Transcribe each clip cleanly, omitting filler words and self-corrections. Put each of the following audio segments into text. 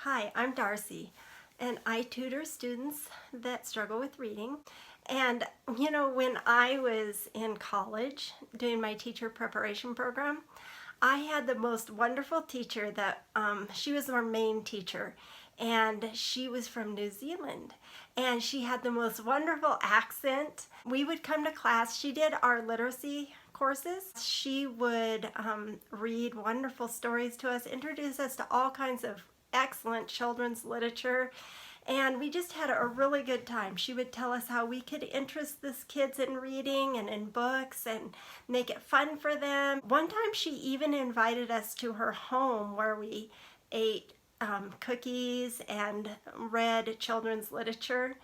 Hi, I'm Darcy, and I tutor students that struggle with reading. And when I was in college doing my teacher preparation program, I had the most wonderful teacher that she was our main teacher, and she was from New Zealand, and she had the most wonderful accent. We would come to class. She did our literacy courses. She would read wonderful stories to us, introduce us to all kinds of excellent children's literature, and we just had a really good time. She would tell us how we could interest these kids in reading and in books and make it fun for them. One time she even invited us to her home where we ate cookies and read children's literature.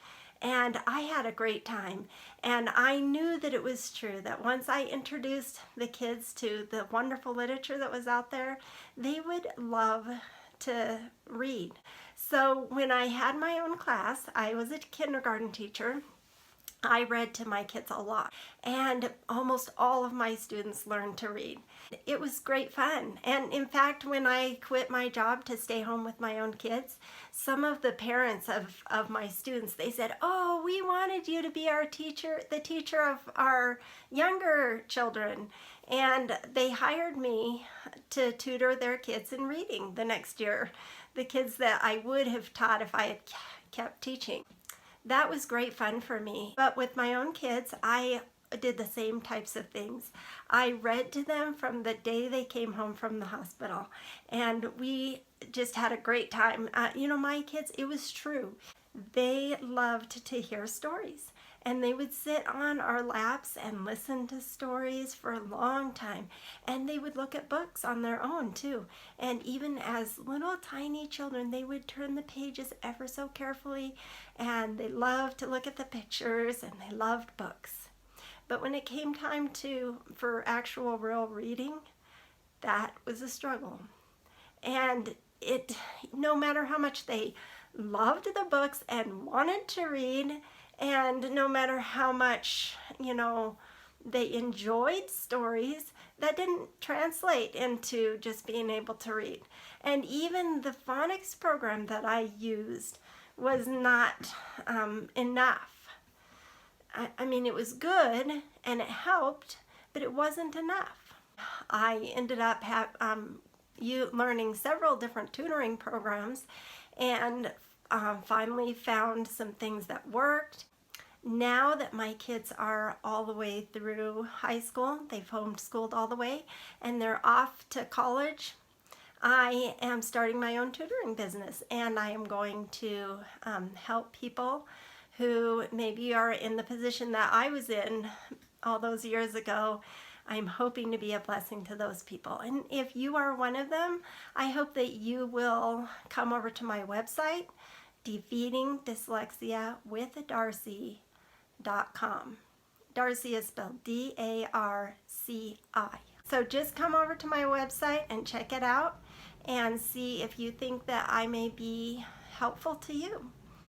And I had a great time, and I knew that it was true that once I introduced the kids to the wonderful literature that was out there, they would love to read. So when I had my own class, I was a kindergarten teacher. I read to my kids a lot, and almost all of my students learned to read. It was great fun. And in fact, when I quit my job to stay home with my own kids, some of the parents of my students, they said, "Oh, we wanted you to be our teacher, the teacher of our younger children." And they hired me to tutor their kids in reading the next year, the kids that I would have taught if I had kept teaching. That was great fun for me. But with my own kids, I did the same types of things. I read to them from the day they came home from the hospital, and we just had a great time. My kids, it was true. They loved to hear stories, and they would sit on our laps and listen to stories for a long time, and they would look at books on their own too. And even as little tiny children, they would turn the pages ever so carefully, and they loved to look at the pictures, and they loved books. But when it came time for actual real reading, that was a struggle. And no matter how much they loved the books and wanted to read, and no matter how much they enjoyed stories, that didn't translate into just being able to read. And even the phonics program that I used was not enough. I mean, it was good and it helped, but it wasn't enough. I ended up learning several different tutoring programs, and finally found some things that worked. Now that my kids are all the way through high school, they've homeschooled all the way, and they're off to college, I am starting my own tutoring business, and I am going to help people who maybe are in the position that I was in all those years ago. I'm hoping to be a blessing to those people. And if you are one of them, I hope that you will come over to my website, defeatingdyslexiawithdarcy.com. Darcy is spelled D-A-R-C-I. So just come over to my website and check it out and see if you think that I may be helpful to you.